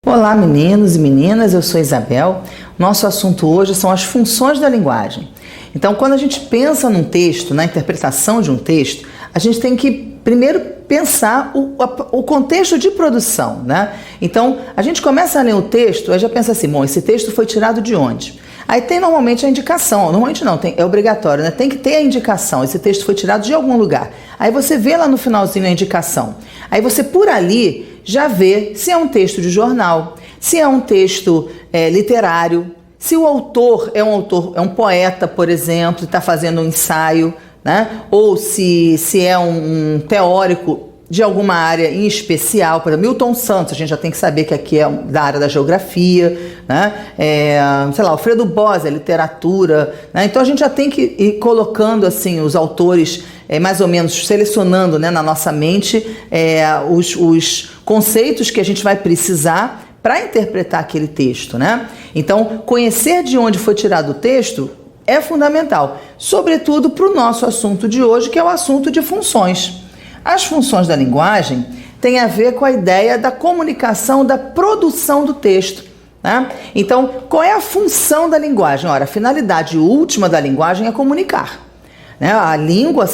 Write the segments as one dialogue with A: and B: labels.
A: Olá, meninos e meninas, eu sou Isabel. Nosso assunto hoje são as funções da linguagem. Então, quando a gente pensa num texto, na interpretação de um texto, a gente tem que primeiro pensar o contexto de produção, né? Então, a gente começa a ler o texto, aí já pensa assim, bom, esse texto foi tirado de onde? Aí tem normalmente a indicação, normalmente não, é obrigatório, né? Tem que ter a indicação, esse texto foi tirado de algum lugar. Aí você vê lá no finalzinho a indicação. Aí você por ali já vê se é um texto de jornal, se é um texto literário, se o autor é um poeta, por exemplo, está fazendo um ensaio, né? Ou se é um teórico de alguma área em especial, por exemplo, Milton Santos, a gente já tem que saber que aqui é da área da geografia, né? Sei lá, Alfredo Bós, literatura, né? Então a gente já tem que ir colocando assim os autores, mais ou menos selecionando, né, na nossa mente os conceitos que a gente vai precisar para interpretar aquele texto, né? Então, conhecer de onde foi tirado o texto é fundamental, sobretudo para o nosso assunto de hoje, que é o assunto de funções. As funções da linguagem têm a ver com a ideia da comunicação, da produção do texto, né? Então, qual é a função da linguagem? Ora, a finalidade última da linguagem é comunicar, né? A língua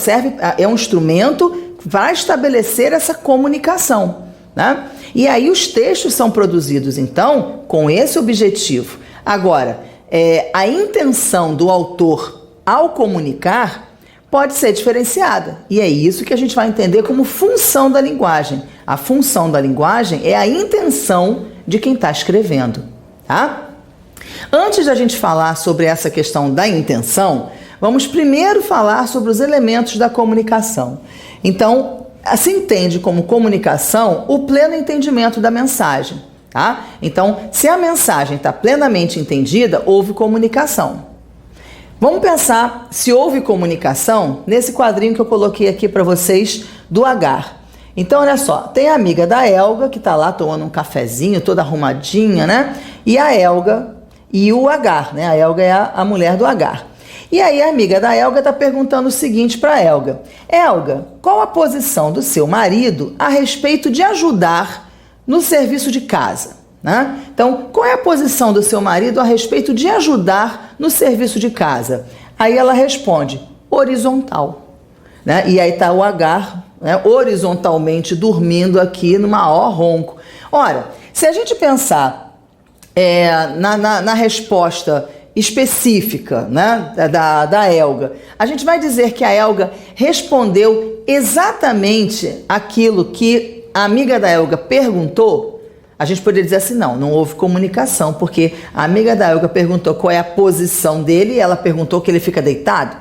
A: é um instrumento para estabelecer essa comunicação, né? E aí os textos são produzidos, então, com esse objetivo. Agora, a intenção do autor ao comunicar pode ser diferenciada. E é isso que a gente vai entender como função da linguagem. A função da linguagem é a intenção de quem está escrevendo, tá? Antes da gente falar sobre essa questão da intenção, vamos primeiro falar sobre os elementos da comunicação. Então, se entende como comunicação o pleno entendimento da mensagem, tá? Então, se a mensagem está plenamente entendida, houve comunicação. Vamos pensar se houve comunicação nesse quadrinho que eu coloquei aqui para vocês do Agar. Então, olha só, tem a amiga da Helga que está lá tomando um cafezinho, toda arrumadinha, né? E a Helga e o Agar, né? A Helga é a mulher do Agar. E aí a amiga da Helga está perguntando o seguinte para a Helga: Helga, qual a posição do seu marido a respeito de ajudar no serviço de casa? Né? Então, qual é a posição do seu marido a respeito de ajudar no serviço de casa? Aí ela responde: horizontal, né? E aí está o Agar, né, horizontalmente dormindo aqui no maior ronco. Ora, se a gente pensar na resposta específica, né, da Helga, a gente vai dizer que a Helga respondeu exatamente aquilo que a amiga da Helga perguntou. A gente poderia dizer assim, não houve comunicação, porque a amiga da Helga perguntou qual é a posição dele e ela perguntou que ele fica deitado,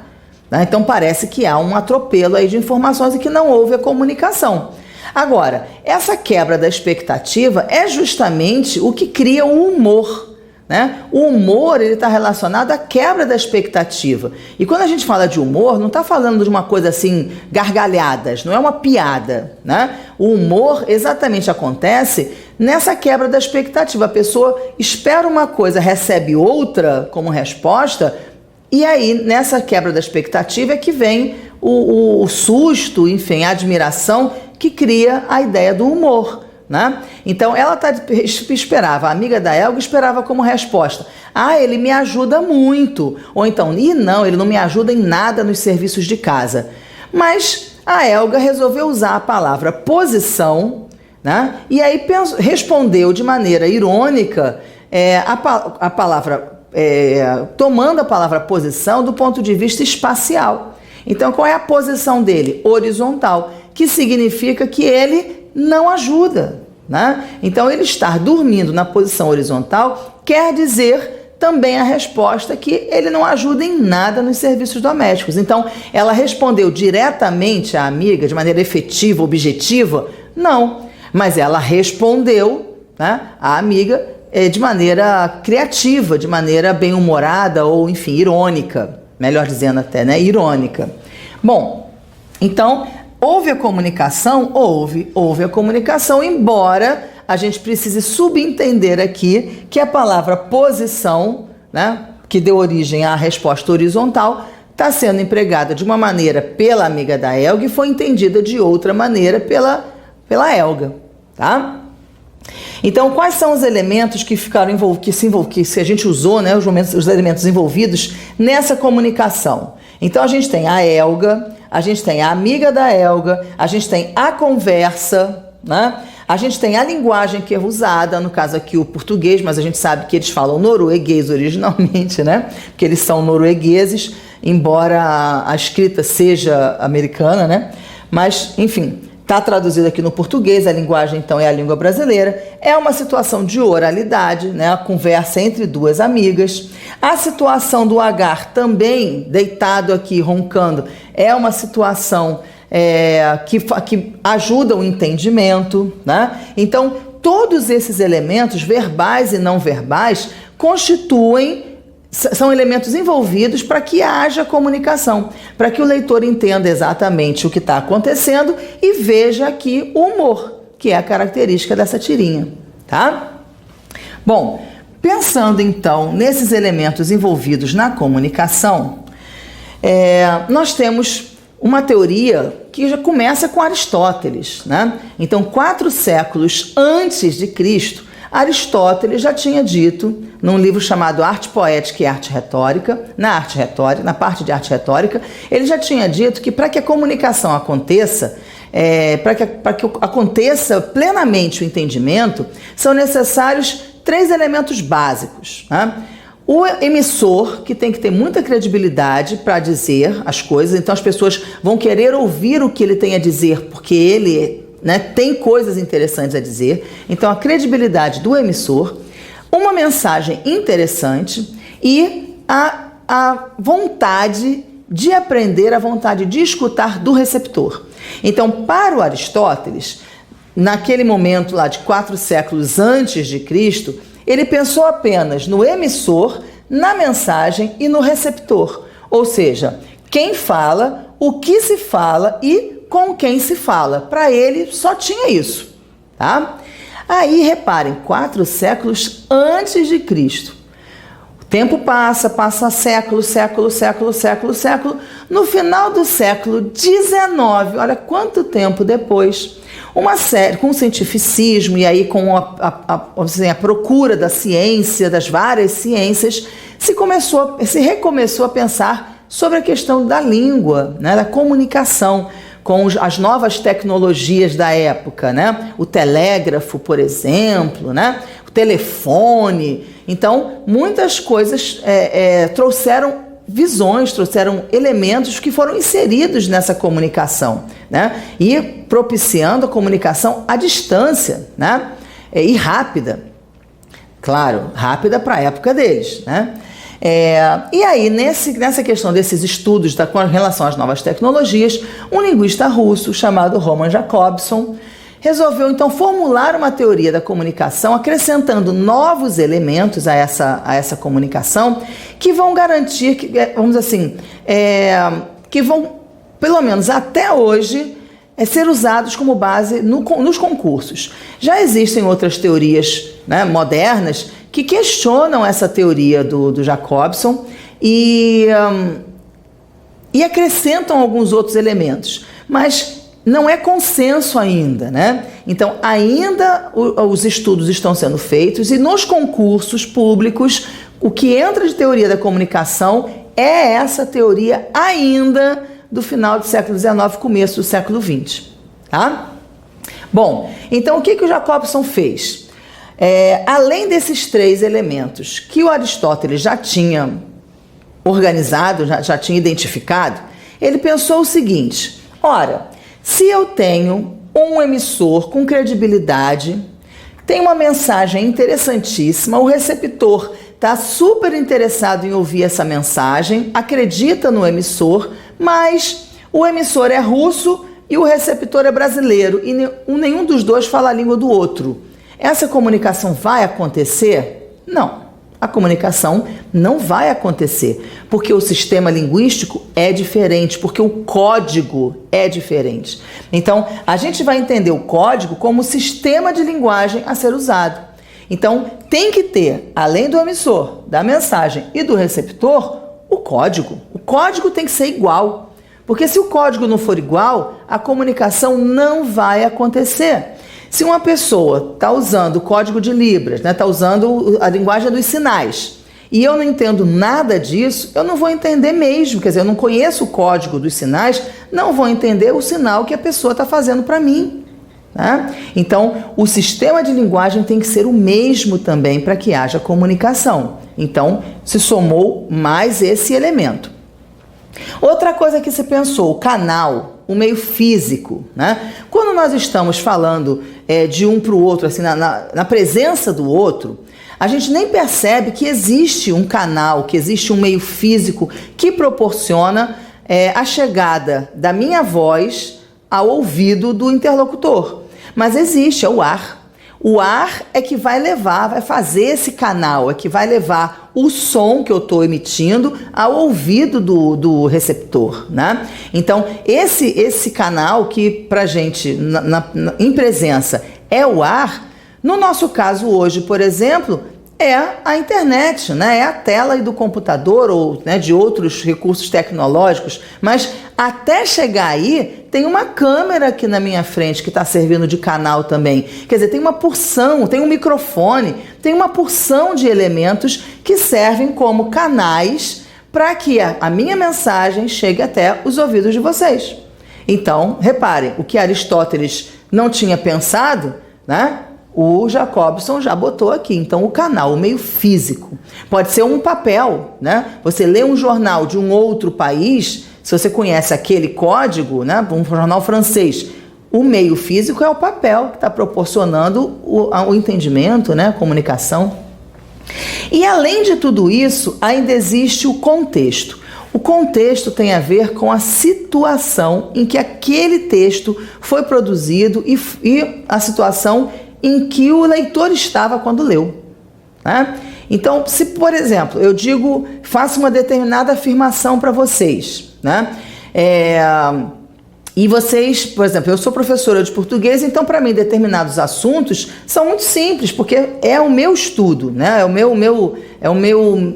A: né? Então parece que há um atropelo aí de informações e que não houve a comunicação. Agora, essa quebra da expectativa é justamente o que cria o humor, né? O humor está relacionado à quebra da expectativa. E quando a gente fala de humor, não está falando de uma coisa assim, gargalhadas, não é uma piada, né? O humor exatamente acontece nessa quebra da expectativa. A pessoa espera uma coisa, recebe outra como resposta, e aí nessa quebra da expectativa é que vem o susto, enfim, a admiração que cria a ideia do humor, né? Então ela esperava, a amiga da Helga esperava como resposta: ele me ajuda muito, ou então, não, ele não me ajuda em nada nos serviços de casa. Mas a Helga resolveu usar a palavra posição, né? E aí respondeu de maneira irônica a palavra, tomando a palavra posição do ponto de vista espacial. Então qual é a posição dele? Horizontal, que significa que ele não ajuda, né? Então ele estar dormindo na posição horizontal quer dizer também a resposta que ele não ajuda em nada nos serviços domésticos. Então ela respondeu diretamente à amiga de maneira efetiva, objetiva? Não, mas ela respondeu, né, à amiga de maneira criativa, de maneira bem-humorada ou, enfim, irônica, melhor dizendo até, né, irônica. Bom, então houve a comunicação? Houve a comunicação, embora a gente precise subentender aqui que a palavra posição, né, que deu origem à resposta horizontal, está sendo empregada de uma maneira pela amiga da Helga e foi entendida de outra maneira pela Helga, tá? Então, quais são os elementos que ficaram que se a gente usou, né, os elementos envolvidos nessa comunicação? Então, a gente tem a Elga, a gente tem a amiga da Elga, a gente tem a conversa, né? A gente tem a linguagem que é usada, no caso aqui o português, mas a gente sabe que eles falam norueguês originalmente, né? Porque eles são noruegueses, embora a escrita seja americana, né? Mas, enfim, está traduzido aqui no português, a linguagem então é a língua brasileira. É uma situação de oralidade, né? A conversa entre duas amigas. A situação do Agar também, deitado aqui, roncando, é uma situação que ajuda o entendimento, né? Então, todos esses elementos, verbais e não verbais, são elementos envolvidos para que haja comunicação, para que o leitor entenda exatamente o que está acontecendo e veja aqui o humor, que é a característica dessa tirinha, tá? Bom, pensando então nesses elementos envolvidos na comunicação, nós temos uma teoria que já começa com Aristóteles, né? Então, 4 séculos antes de Cristo, Aristóteles já tinha dito, num livro chamado Arte Poética e Arte Retórica, na parte de arte retórica, ele já tinha dito que para que a comunicação aconteça, para que aconteça plenamente o entendimento, são necessários 3 elementos básicos, né? O emissor, que tem que ter muita credibilidade para dizer as coisas, então as pessoas vão querer ouvir o que ele tem a dizer, porque ele, né, tem coisas interessantes a dizer. Então a credibilidade do emissor, uma mensagem interessante e a vontade de aprender, a vontade de escutar do receptor. Então, para o Aristóteles, naquele momento lá de 4 séculos antes de Cristo, ele pensou apenas no emissor, na mensagem e no receptor. Ou seja, quem fala, o que se fala e com quem se fala. Para ele só tinha isso, tá? Aí reparem, 4 séculos antes de Cristo. O tempo passa século. No final do século XIX, olha quanto tempo depois, uma série com o cientificismo e aí com a procura da ciência, das várias ciências, se recomeçou a pensar sobre a questão da língua, né, da comunicação, com as novas tecnologias da época, né? O telégrafo, por exemplo, né? O telefone. Então, muitas coisas trouxeram visões, trouxeram elementos que foram inseridos nessa comunicação, né? E propiciando a comunicação à distância, né? E rápida. Claro, rápida para a época deles, né? E aí, nessa questão desses estudos com relação às novas tecnologias, um linguista russo chamado Roman Jakobson resolveu então formular uma teoria da comunicação, acrescentando novos elementos a essa comunicação que vão garantir, vamos dizer assim, que vão, pelo menos até hoje, ser usados como base nos concursos. Já existem outras teorias, né, modernas que questionam essa teoria do Jakobson e acrescentam alguns outros elementos, mas não é consenso ainda, né? Então, ainda os estudos estão sendo feitos e nos concursos públicos, o que entra de teoria da comunicação é essa teoria ainda do final do século XIX, começo do século XX, tá? Bom, então o que o Jakobson fez? Além desses 3 elementos que o Aristóteles já tinha organizado, já tinha identificado, ele pensou o seguinte: ora, se eu tenho um emissor com credibilidade, tem uma mensagem interessantíssima, o receptor está super interessado em ouvir essa mensagem, acredita no emissor, mas o emissor é russo e o receptor é brasileiro e nenhum dos dois fala a língua do outro. Essa comunicação vai acontecer? Não, a comunicação não vai acontecer, porque o sistema linguístico é diferente, porque o código é diferente. Então, a gente vai entender o código como sistema de linguagem a ser usado. Então, tem que ter, além do emissor, da mensagem e do receptor, o código. O código tem que ser igual, porque se o código não for igual, a comunicação não vai acontecer. Se uma pessoa está usando o código de Libras, né, está usando a linguagem dos sinais, e eu não entendo nada disso, eu não vou entender mesmo. Quer dizer, eu não conheço o código dos sinais, não vou entender o sinal que a pessoa está fazendo para mim. Tá? Então, o sistema de linguagem tem que ser o mesmo também para que haja comunicação. Então, se somou mais esse elemento. Outra coisa que se pensou, o canal, o meio físico, né? Quando nós estamos falando de um para o outro, assim, na presença do outro, a gente nem percebe que existe um canal, que existe um meio físico que proporciona a chegada da minha voz ao ouvido do interlocutor. Mas existe, é o ar. O ar é que vai levar, vai fazer esse canal, é que vai levar o som que eu estou emitindo ao ouvido do receptor, né? Então, esse canal que pra gente, em presença, é o ar, no nosso caso hoje, por exemplo, é a internet, né? É a tela do computador ou, né, de outros recursos tecnológicos, mas até chegar aí tem uma câmera aqui na minha frente que está servindo de canal também. Quer dizer, tem uma porção, tem um microfone, tem uma porção de elementos que servem como canais para que a minha mensagem chegue até os ouvidos de vocês. Então, reparem, o que Aristóteles não tinha pensado, né? O Jacobson já botou aqui. Então, o canal, o meio físico, pode ser um papel, né? Você lê um jornal de um outro país, se você conhece aquele código, né? Um jornal francês, o meio físico é o papel que está proporcionando o entendimento, né? A comunicação. E além de tudo isso, ainda existe o contexto. O contexto tem a ver com a situação em que aquele texto foi produzido e a situação em que o leitor estava quando leu, né? Então, se, por exemplo, eu digo, faço uma determinada afirmação para vocês, né? E vocês, por exemplo, eu sou professora de português, então para mim determinados assuntos são muito simples, porque é o meu estudo, né?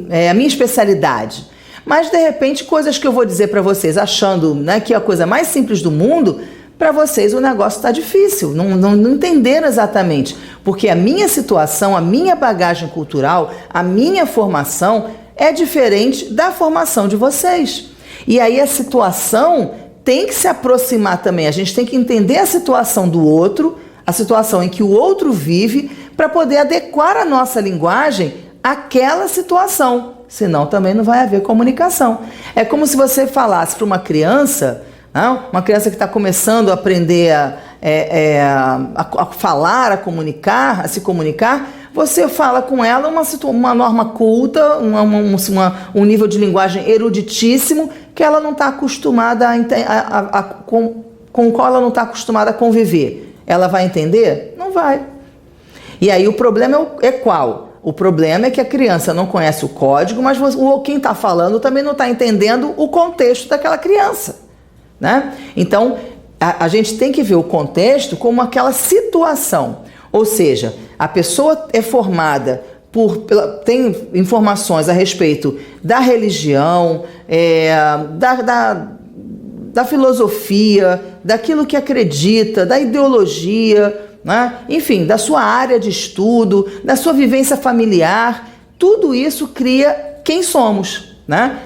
A: É a minha especialidade. Mas de repente, coisas que eu vou dizer para vocês achando, né, que é a coisa mais simples do mundo, para vocês o negócio está difícil, não entenderam exatamente, porque a minha situação, a minha bagagem cultural, a minha formação é diferente da formação de vocês. E aí a situação tem que se aproximar também, a gente tem que entender a situação do outro, a situação em que o outro vive, para poder adequar a nossa linguagem àquela situação, senão também não vai haver comunicação. É como se você falasse para uma criança que está começando a aprender a falar, a comunicar, a se comunicar, você fala com ela uma norma culta, um nível de linguagem eruditíssimo que ela não está acostumada com o qual ela não está acostumada a conviver. Ela vai entender? Não vai. E aí o problema é qual? O problema é que a criança não conhece o código, mas quem está falando também não está entendendo o contexto daquela criança, né? Então, a gente tem que ver o contexto como aquela situação. Ou seja, a pessoa é formada tem informações a respeito da religião, da filosofia, daquilo que acredita, da ideologia, né? Enfim, da sua área de estudo, da sua vivência familiar. Tudo isso cria quem somos, né?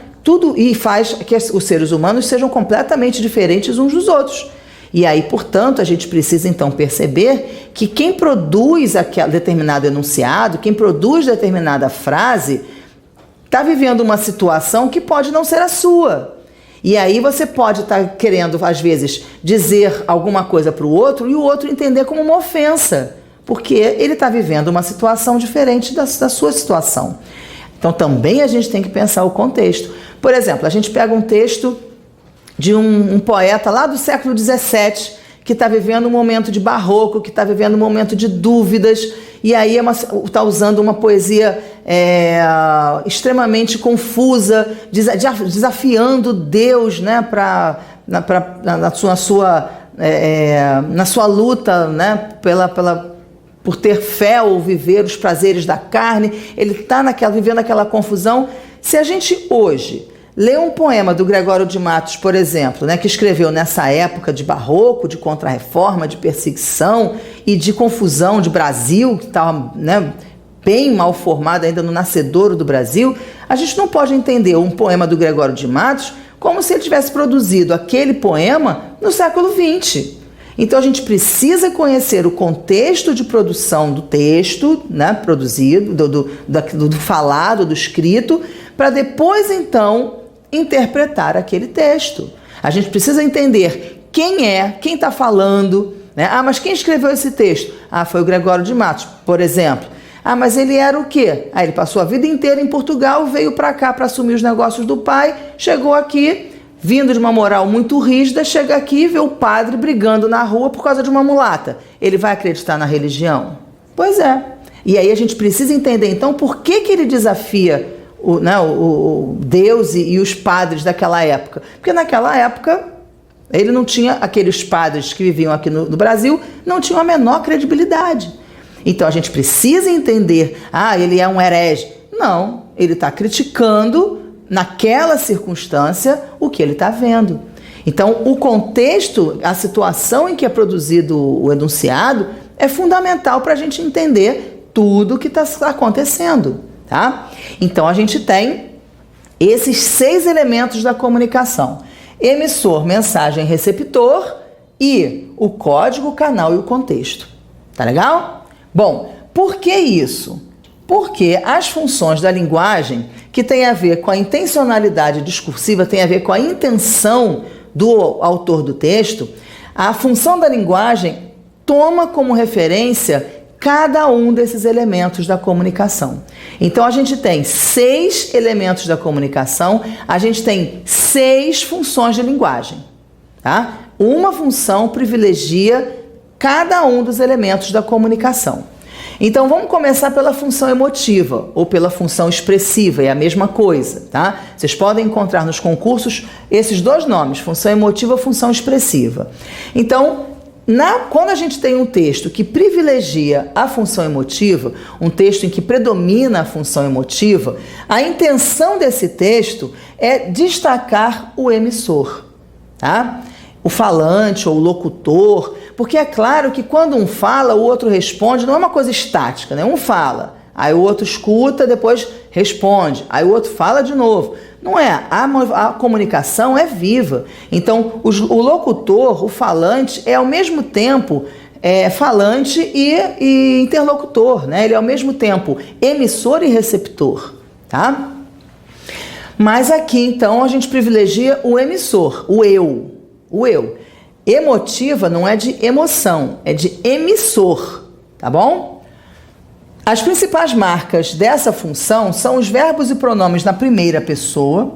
A: E faz que os seres humanos sejam completamente diferentes uns dos outros. E aí, portanto, a gente precisa então perceber que quem produz aquele determinado enunciado, quem produz determinada frase, está vivendo uma situação que pode não ser a sua. E aí você pode estar querendo, às vezes, dizer alguma coisa para o outro e o outro entender como uma ofensa, porque ele está vivendo uma situação diferente da sua situação. Então também a gente tem que pensar o contexto. Por exemplo, a gente pega um texto de um poeta lá do século XVII, que está vivendo um momento de barroco, que está vivendo um momento de dúvidas, e aí está usando uma poesia extremamente confusa, desafiando Deus, né, na sua luta, né, por ter fé ou viver os prazeres da carne. Ele está vivendo aquela confusão. Se a gente hoje, ler um poema do Gregório de Matos, por exemplo, né, que escreveu nessa época de barroco, de contra-reforma, de perseguição e de confusão de Brasil, que estava, né, bem mal formado ainda no nascedouro do Brasil, a gente não pode entender um poema do Gregório de Matos como se ele tivesse produzido aquele poema no século XX. Então a gente precisa conhecer o contexto de produção do texto, né, produzido, do falado, do escrito, para depois então interpretar aquele texto. A gente precisa entender quem está falando, né? Ah, mas quem escreveu esse texto? Ah, foi o Gregório de Matos, por exemplo. Ah, mas ele era o quê? Ah, ele passou a vida inteira em Portugal, veio para cá para assumir os negócios do pai, chegou aqui, vindo de uma moral muito rígida, chega aqui e vê o padre brigando na rua por causa de uma mulata. Ele vai acreditar na religião? Pois é. E aí a gente precisa entender, então, por que ele desafia o Deus e os padres daquela época? Porque naquela época ele não tinha, aqueles padres que viviam aqui no Brasil, não tinham a menor credibilidade. Então a gente precisa entender, ele é um herege. Não, ele está criticando naquela circunstância o que ele está vendo. Então o contexto, a situação em que é produzido o enunciado é fundamental para a gente entender tudo o que está acontecendo, tá? Então a gente tem esses 6 elementos da comunicação: emissor, mensagem, receptor e o código, o canal e o contexto. Tá legal? Bom, por que isso? Porque as funções da linguagem, que tem a ver com a intencionalidade discursiva, tem a ver com a intenção do autor do texto, a função da linguagem toma como referência cada um desses elementos da comunicação. Então a gente tem 6 elementos da comunicação, a gente tem 6 funções de linguagem, tá? Uma função privilegia cada um dos elementos da comunicação. Então vamos começar pela função emotiva ou pela função expressiva, é a mesma coisa, tá? Vocês podem encontrar nos concursos esses 2 nomes, função emotiva e função expressiva. Então, quando a gente tem um texto que privilegia a função emotiva, um texto em que predomina a função emotiva, a intenção desse texto é destacar o emissor, tá? O falante ou o locutor, porque é claro que quando um fala, o outro responde, não é uma coisa estática, né? Um fala, aí o outro escuta, depois responde, aí o outro fala de novo. Não é, a comunicação é viva. Então, o locutor, o falante, é ao mesmo tempo falante e interlocutor, né? Ele é ao mesmo tempo emissor e receptor, tá? Mas aqui, então, a gente privilegia o emissor, o eu. O eu. Emotiva não é de emoção, é de emissor, tá bom? As principais marcas dessa função são os verbos e pronomes na primeira pessoa,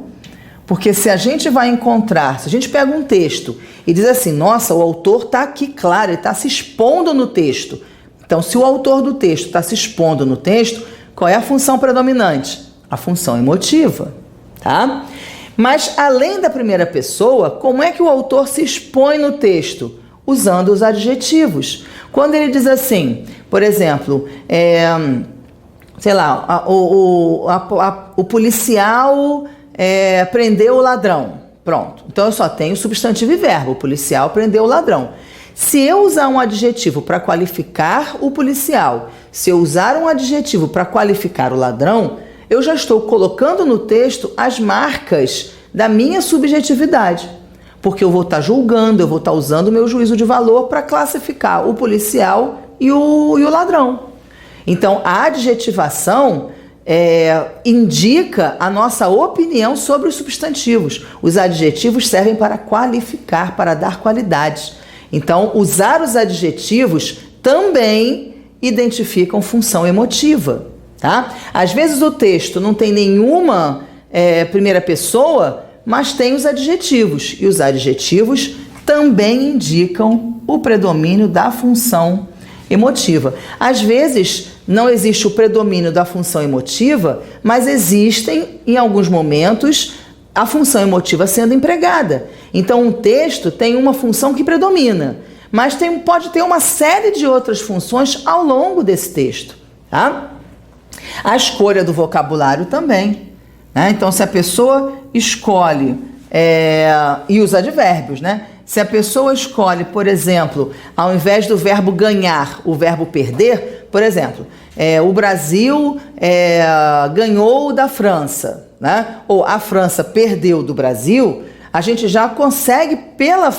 A: porque se a gente vai encontrar, se a gente pega um texto e diz assim, nossa, o autor está aqui, claro, ele está se expondo no texto. Então, se o autor do texto está se expondo no texto, qual é a função predominante? A função emotiva, tá? Mas, além da primeira pessoa, como é que o autor se expõe no texto? Usando os adjetivos. Quando ele diz assim, por exemplo, sei lá, o policial prendeu o ladrão. Pronto. Então, eu só tenho substantivo e verbo. O policial prendeu o ladrão. Se eu usar um adjetivo para qualificar o policial, se eu usar um adjetivo para qualificar o ladrão, eu já estou colocando no texto as marcas da minha subjetividade, porque eu vou estar julgando, eu vou estar usando o meu juízo de valor para classificar o policial e o ladrão. Então, a adjetivação indica a nossa opinião sobre os substantivos. Os adjetivos servem para qualificar, para dar qualidades. Então, usar os adjetivos também identificam função emotiva. Tá? Às vezes o texto não tem nenhuma primeira pessoa, mas tem os adjetivos. E os adjetivos também indicam o predomínio da função emotiva. Às vezes não existe o predomínio da função emotiva, mas existem, em alguns momentos, a função emotiva sendo empregada. Então um texto tem uma função que predomina, mas pode ter uma série de outras funções ao longo desse texto. Tá? A escolha do vocabulário também. né? Então, se a pessoa escolhe, e os advérbios, né? Se a pessoa escolhe, por exemplo, ao invés do verbo ganhar, o verbo perder, por exemplo, o Brasil ganhou da França, né? Ou a França perdeu do Brasil, a gente já consegue, pela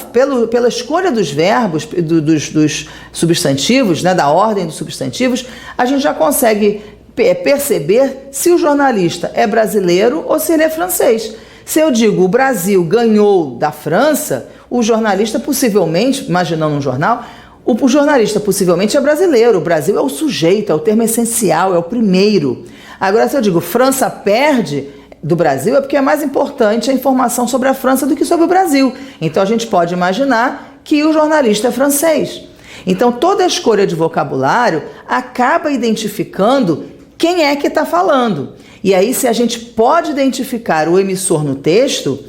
A: escolha dos verbos, dos substantivos, né? Da ordem dos substantivos, a gente já consegue perceber se o jornalista é brasileiro ou se ele é francês. Se eu digo o Brasil ganhou da França, o jornalista possivelmente, imaginando um jornal, o jornalista possivelmente é brasileiro. O Brasil é o sujeito, é o termo essencial, é o primeiro. Agora, se eu digo França perde do Brasil, é porque é mais importante a informação sobre a França do que sobre o Brasil. Então, a gente pode imaginar que o jornalista é francês. Então, toda a escolha de vocabulário acaba identificando quem é que está falando. E aí, se a gente pode identificar o emissor no texto,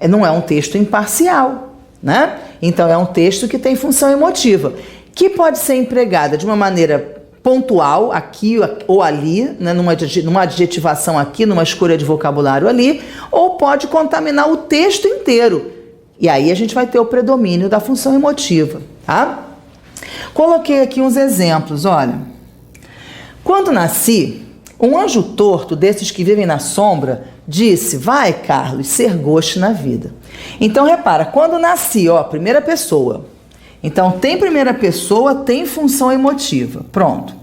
A: não é um texto imparcial, né? Então, é um texto que tem função emotiva, que pode ser empregada de uma maneira pontual, aqui ou ali, né? numa adjetivação aqui, numa escolha de vocabulário ali, ou pode contaminar o texto inteiro. E aí, a gente vai ter o predomínio da função emotiva, tá? Coloquei aqui uns exemplos, olha. Quando nasci, um anjo torto, desses que vivem na sombra, disse: vai, Carlos, ser gosto na vida. Então, repara, quando nasci, primeira pessoa. Então, tem primeira pessoa, tem função emotiva. Pronto.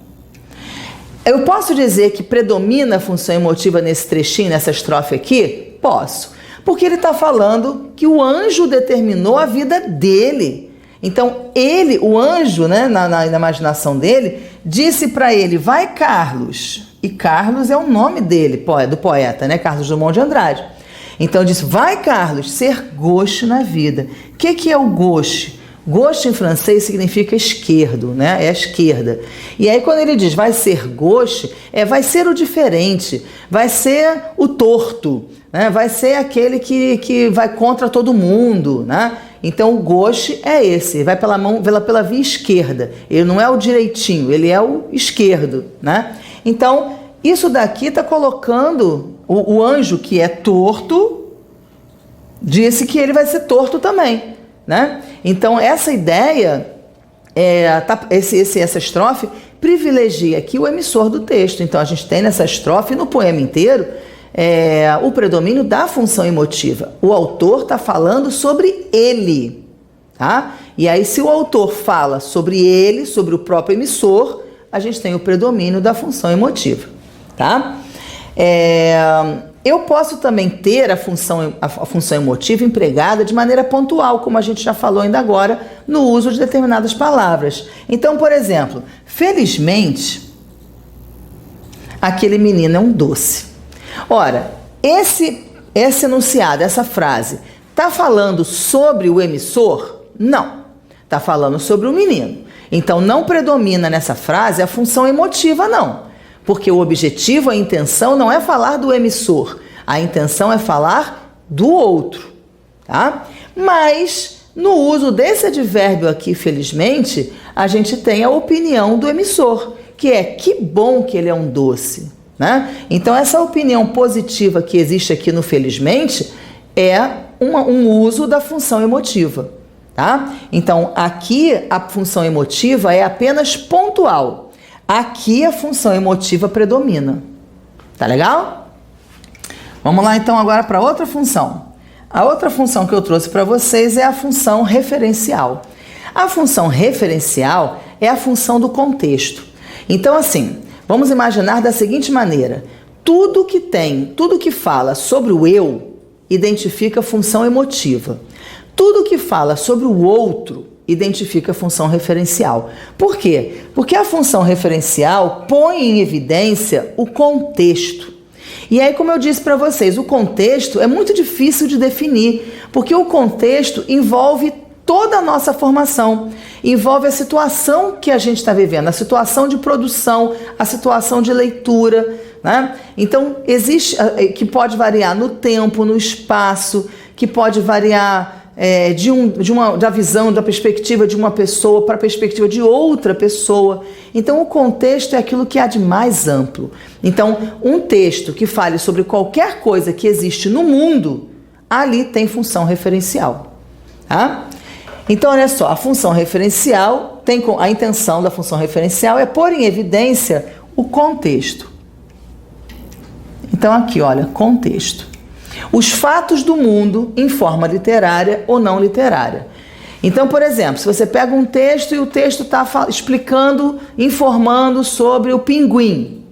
A: Eu posso dizer que predomina a função emotiva nesse trechinho, nessa estrofe aqui? Posso. Porque ele está falando que o anjo determinou a vida dele. Então, ele, o anjo, né, na imaginação dele, disse para ele: vai, Carlos. E Carlos é o nome dele, do poeta, né? Carlos Drummond de Andrade. Então disse: vai, Carlos, ser gauche na vida. O que é o gauche? Gauche em francês significa esquerdo, né? É a esquerda. E aí quando ele diz vai ser gauche, vai ser o diferente, vai ser o torto, né? Vai ser aquele que vai contra todo mundo, né? Então o gauche é esse, vai pela via esquerda. Ele não é o direitinho, ele é o esquerdo, né? Então, isso daqui está colocando o anjo que é torto, disse que ele vai ser torto também, né? Então, essa ideia, essa estrofe, privilegia aqui o emissor do texto. Então, a gente tem nessa estrofe, no poema inteiro, o predomínio da função emotiva. O autor está falando sobre ele, tá? E aí, se o autor fala sobre ele, sobre o próprio emissor, a gente tem o predomínio da função emotiva, tá? Eu posso também ter a função emotiva empregada de maneira pontual, como a gente já falou ainda agora, no uso de determinadas palavras. Então, por exemplo, felizmente, aquele menino é um doce. Ora, esse enunciado, essa frase, está falando sobre o emissor? Não, está falando sobre o menino. Então, não predomina nessa frase a função emotiva, não. Porque o objetivo, a intenção, não é falar do emissor. A intenção é falar do outro, tá? Mas, no uso desse advérbio aqui, felizmente, a gente tem a opinião do emissor, que é: que bom que ele é um doce, né? Então, essa opinião positiva que existe aqui no felizmente é um uso da função emotiva. Tá? Então, aqui a função emotiva é apenas pontual. Aqui a função emotiva predomina. Tá legal? Vamos lá então agora para outra função. A outra função que eu trouxe para vocês é a função referencial. A função referencial é a função do contexto. Então, assim, vamos imaginar da seguinte maneira: tudo que fala sobre o eu identifica a função emotiva. Tudo que fala sobre o outro identifica a função referencial. Por quê? Porque a função referencial põe em evidência o contexto. E aí, como eu disse para vocês, o contexto é muito difícil de definir, porque o contexto envolve toda a nossa formação, envolve a situação que a gente está vivendo, a situação de produção, a situação de leitura, né? Então, existe, que pode variar no tempo, no espaço, que pode variar da visão, da perspectiva de uma pessoa para a perspectiva de outra pessoa. Então, o contexto é aquilo que há de mais amplo. Então, um texto que fale sobre qualquer coisa que existe no mundo, ali tem função referencial. Tá? Então, olha só, a função referencial, a intenção da função referencial é pôr em evidência o contexto. Então, aqui, olha, contexto. Os fatos do mundo em forma literária ou não literária. Então, por exemplo, se você pega um texto e o texto está explicando, informando sobre o pinguim.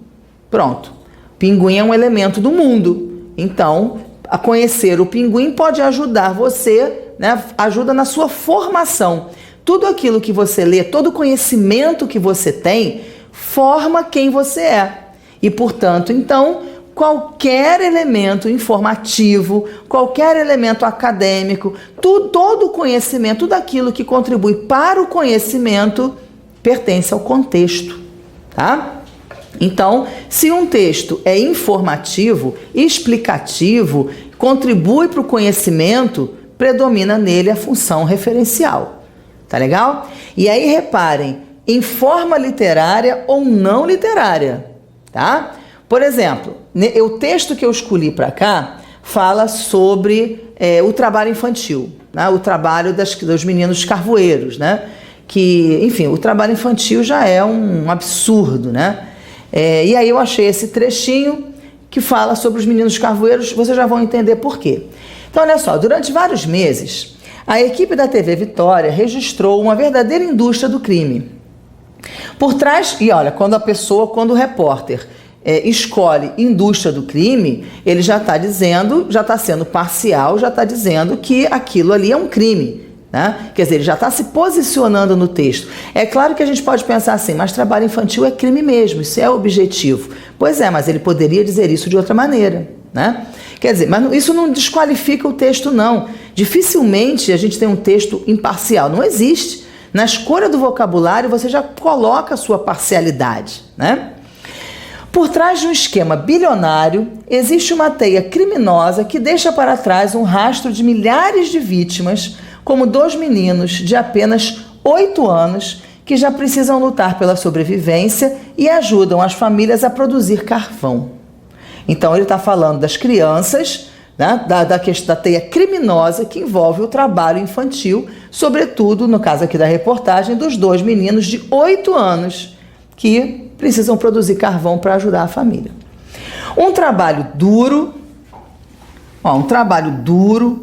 A: Pronto. Pinguim é um elemento do mundo. Então, a conhecer o pinguim pode ajudar você, né? Ajuda na sua formação. Tudo aquilo que você lê, todo o conhecimento que você tem, forma quem você é. E, portanto, então, qualquer elemento informativo, qualquer elemento acadêmico, todo o conhecimento, tudo aquilo que contribui para o conhecimento pertence ao contexto, tá? Então, se um texto é informativo, explicativo, contribui para o conhecimento, predomina nele a função referencial, tá legal? E aí reparem, em forma literária ou não literária, tá? Por exemplo, o texto que eu escolhi para cá fala sobre o trabalho infantil, né? O trabalho dos meninos carvoeiros, né? Que, enfim, o trabalho infantil já é um absurdo, né? E aí eu achei esse trechinho que fala sobre os meninos carvoeiros, vocês já vão entender por quê. Então, olha só, durante vários meses, a equipe da TV Vitória registrou uma verdadeira indústria do crime. Por trás, e olha, quando o repórter escolhe indústria do crime, ele já está dizendo, já está sendo parcial, já está dizendo que aquilo ali é um crime, né? Quer dizer, ele já está se posicionando no texto. É claro que a gente pode pensar assim, mas trabalho infantil é crime mesmo, isso é objetivo. Pois é, mas ele poderia dizer isso de outra maneira, né? Quer dizer, mas isso não desqualifica o texto, não. Dificilmente a gente tem um texto imparcial, não existe. Na escolha do vocabulário você já coloca a sua parcialidade, né? Por trás de um esquema bilionário, existe uma teia criminosa que deixa para trás um rastro de milhares de vítimas, como 2 meninos de apenas 8 anos que já precisam lutar pela sobrevivência e ajudam as famílias a produzir carvão. Então ele está falando das crianças, né, da teia criminosa que envolve o trabalho infantil, sobretudo, no caso aqui da reportagem, dos 2 meninos de 8 anos que precisam produzir carvão para ajudar a família. Um trabalho duro,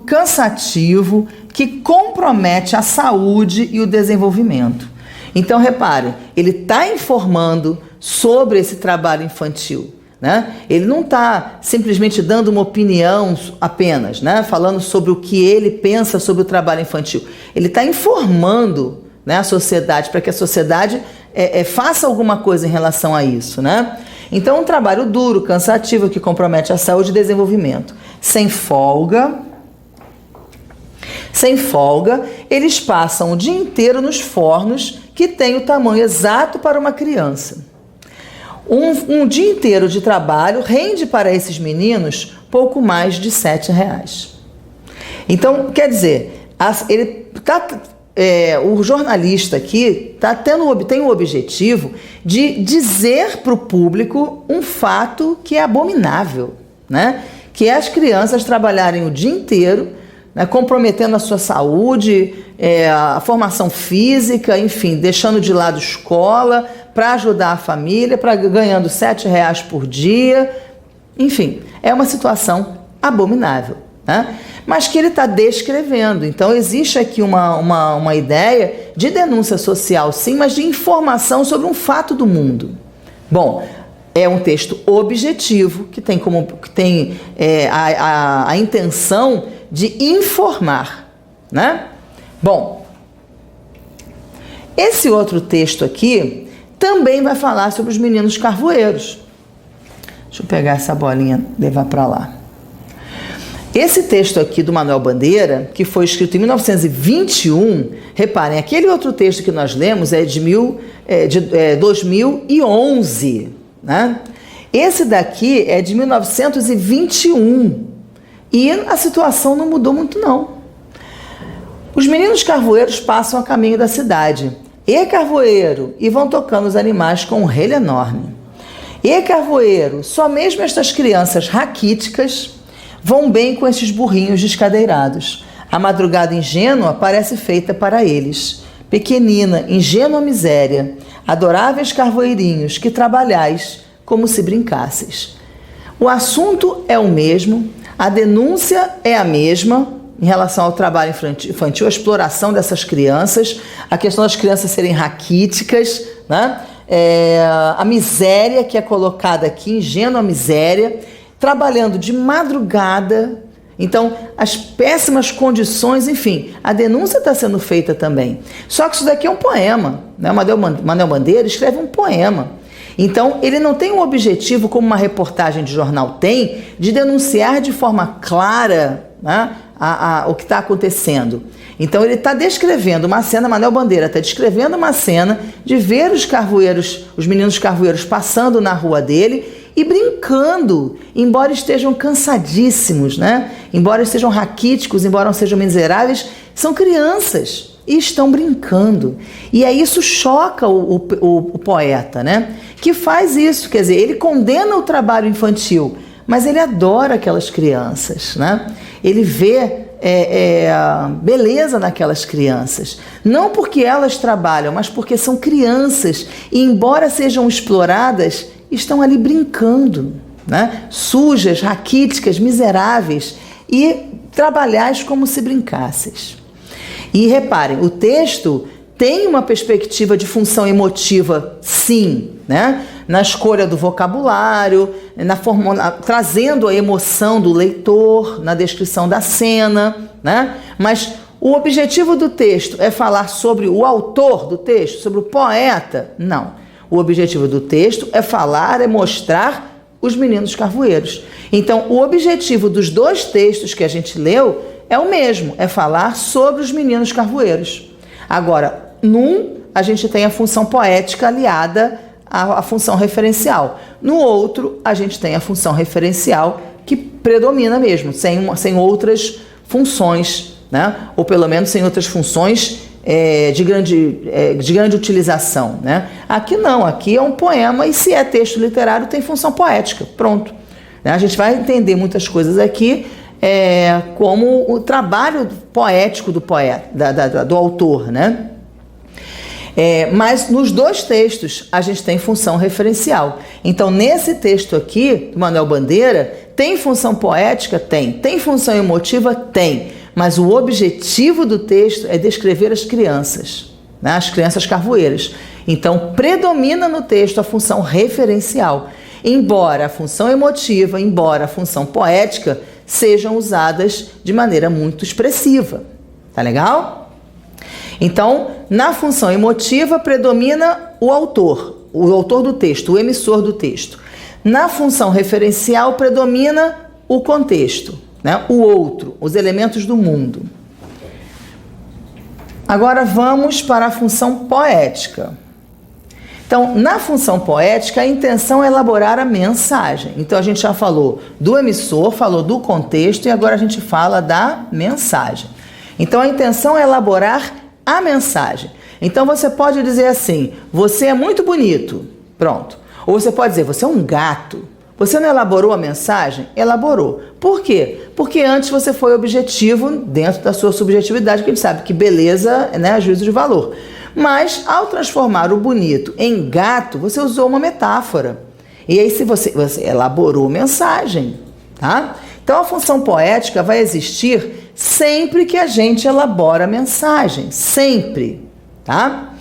A: cansativo, que compromete a saúde e o desenvolvimento. Então, repare, ele está informando sobre esse trabalho infantil, né? Ele não está simplesmente dando uma opinião apenas, né? Falando sobre o que ele pensa sobre o trabalho infantil. Ele está informando, né, a sociedade, para que a sociedade faça alguma coisa em relação a isso, né? Então, um trabalho duro, cansativo, que compromete a saúde e desenvolvimento. Sem folga, eles passam o dia inteiro nos fornos que têm o tamanho exato para uma criança. Um dia inteiro de trabalho rende para esses meninos pouco mais de R$7. Então, quer dizer, o jornalista aqui tem o objetivo de dizer para o público um fato que é abominável, né? Que é as crianças trabalharem o dia inteiro, né, comprometendo a sua saúde, a formação física, enfim, deixando de lado escola para ajudar a família, ganhando R$7 por dia. Enfim, é uma situação abominável, né? Mas que ele está descrevendo. Então, existe aqui uma ideia de denúncia social, sim, mas de informação sobre um fato do mundo. Bom, é um texto objetivo que tem a intenção de informar, né? Bom, esse outro texto aqui também vai falar sobre os meninos carvoeiros. Deixa eu pegar essa bolinha e levar para lá. Esse texto aqui do Manuel Bandeira, que foi escrito em 1921, reparem, aquele outro texto que nós lemos é de 2011, né? Esse daqui é de 1921 e a situação não mudou muito, não. Os meninos carvoeiros passam a caminho da cidade. E carvoeiro, e vão tocando os animais com um relho enorme. E carvoeiro, só mesmo estas crianças raquíticas vão bem com esses burrinhos descadeirados. A madrugada ingênua parece feita para eles. Pequenina, ingênua miséria, adoráveis carvoeirinhos, que trabalhais como se brincasseis. O assunto é o mesmo, a denúncia é a mesma, em relação ao trabalho infantil, a exploração dessas crianças, a questão das crianças serem raquíticas, né? A miséria que é colocada aqui, ingênua miséria, trabalhando de madrugada. Então, as péssimas condições, enfim, a denúncia está sendo feita também. Só que isso daqui é um poema, né? Manuel Bandeira escreve um poema. Então, ele não tem um objetivo, como uma reportagem de jornal tem, de denunciar de forma clara, né, o que está acontecendo. Então, ele está descrevendo uma cena, Manuel Bandeira está descrevendo uma cena de ver os carvoeiros, os meninos carvoeiros passando na rua dele e brincando, embora estejam cansadíssimos, né? Embora estejam raquíticos, embora sejam miseráveis, são crianças e estão brincando. E aí isso choca o poeta, né? Que faz isso, quer dizer, ele condena o trabalho infantil, mas ele adora aquelas crianças, né? Ele vê beleza naquelas crianças, não porque elas trabalham, mas porque são crianças e, embora sejam exploradas, estão ali brincando, né? Sujas, raquíticas, miseráveis, e trabalhais como se brincasseis. E reparem, o texto tem uma perspectiva de função emotiva, sim, né? Na escolha do vocabulário, trazendo a emoção do leitor, na descrição da cena, né? Mas o objetivo do texto é falar sobre o autor do texto, sobre o poeta? Não. O objetivo do texto é falar, é mostrar os meninos carvoeiros. Então, o objetivo dos dois textos que a gente leu é o mesmo, é falar sobre os meninos carvoeiros. Agora, num, a gente tem a função poética aliada à função referencial. No outro, a gente tem a função referencial que predomina mesmo, sem outras funções, né? Ou pelo menos sem outras funções de grande utilização, né? Aqui não, aqui é um poema e, se é texto literário, tem função poética, pronto. A gente vai entender muitas coisas aqui como o trabalho poético do poeta, do autor, né? Mas nos dois textos a gente tem função referencial. Então, nesse texto aqui, do Manuel Bandeira, tem função poética? Tem função emotiva? Tem. Mas o objetivo do texto é descrever as crianças, né? As crianças carvoeiras. Então, predomina no texto a função referencial, embora a função emotiva, embora a função poética sejam usadas de maneira muito expressiva. Tá legal? Então, na função emotiva predomina o autor do texto, o emissor do texto. Na função referencial predomina o contexto, né? O outro, os elementos do mundo. Agora vamos para a função poética. Então, na função poética, a intenção é elaborar a mensagem. Então, a gente já falou do emissor, falou do contexto e agora a gente fala da mensagem. Então, a intenção é elaborar a mensagem. Então, você pode dizer assim: você é muito bonito. Pronto. Ou você pode dizer: você é um gato. Você não elaborou a mensagem? Elaborou. Por quê? Porque antes você foi objetivo dentro da sua subjetividade, que a gente sabe que beleza, né, é juízo de valor. Mas, ao transformar o bonito em gato, você usou uma metáfora. E aí, se você elaborou mensagem, tá? Então, a função poética vai existir sempre que a gente elabora a mensagem. Sempre, tá?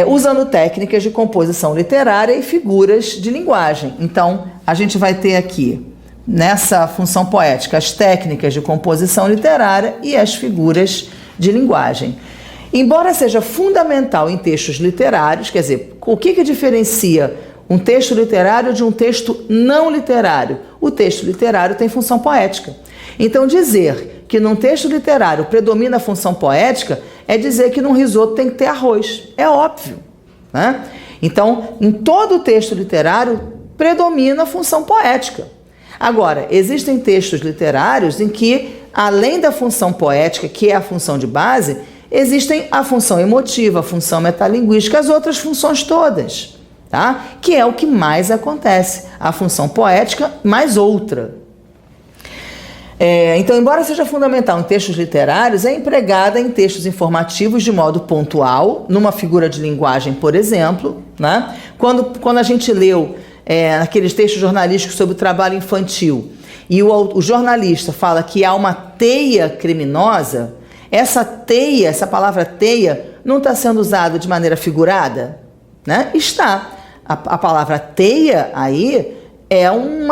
A: Usando técnicas de composição literária e figuras de linguagem. Então, a gente vai ter aqui, nessa função poética, as técnicas de composição literária e as figuras de linguagem. Embora seja fundamental em textos literários, quer dizer, o que diferencia um texto literário de um texto não literário? O texto literário tem função poética. Então, dizer que num texto literário predomina a função poética é dizer que num risoto tem que ter arroz. É óbvio, né? Então, em todo texto literário predomina a função poética. Agora, existem textos literários em que além da função poética, que é a função de base, existem a função emotiva, a função metalinguística, as outras funções todas, tá? Que é o que mais acontece, a função poética mais outra. Então, embora seja fundamental em textos literários, é empregada em textos informativos de modo pontual, numa figura de linguagem, por exemplo, né? Quando a gente leu aqueles textos jornalísticos sobre o trabalho infantil e o jornalista fala que há uma teia criminosa, essa teia, essa palavra teia, não está sendo usada de maneira figurada, né? Está. A palavra teia aí é um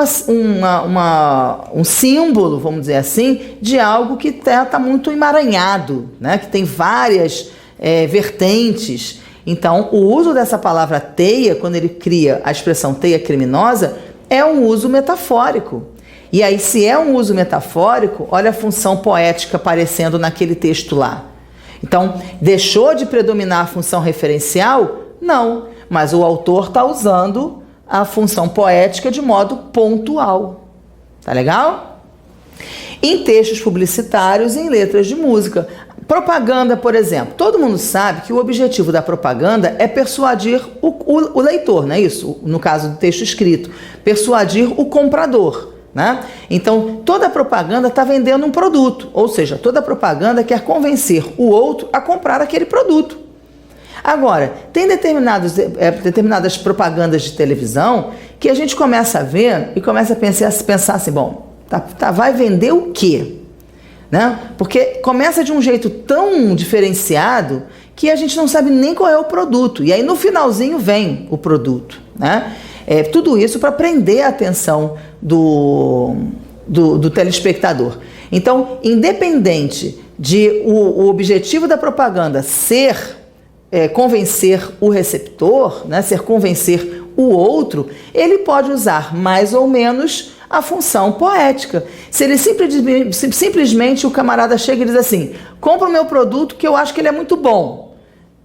A: símbolo, vamos dizer assim, de algo que está muito emaranhado, né? Que tem várias vertentes. Então, o uso dessa palavra teia, quando ele cria a expressão teia criminosa, é um uso metafórico. E aí, se é um uso metafórico, olha a função poética aparecendo naquele texto lá. Então, deixou de predominar a função referencial? Não, mas o autor está usando a função poética de modo pontual. Tá legal? Em textos publicitários e em letras de música. Propaganda, por exemplo. Todo mundo sabe que o objetivo da propaganda é persuadir o leitor, não é isso? No caso do texto escrito. Persuadir o comprador, né? Então, toda propaganda está vendendo um produto. Ou seja, toda propaganda quer convencer o outro a comprar aquele produto. Agora, tem determinadas propagandas de televisão que a gente começa a ver e começa a pensar assim, bom, vai vender o quê? Né? Porque começa de um jeito tão diferenciado que a gente não sabe nem qual é o produto. E aí no finalzinho vem o produto, né? Tudo isso para prender a atenção do telespectador. Então, independente de o objetivo da propaganda ser convencer o receptor, né, ser convencer o outro, ele pode usar mais ou menos a função poética. Se ele simplesmente o camarada chega e diz assim, compra o meu produto que eu acho que ele é muito bom.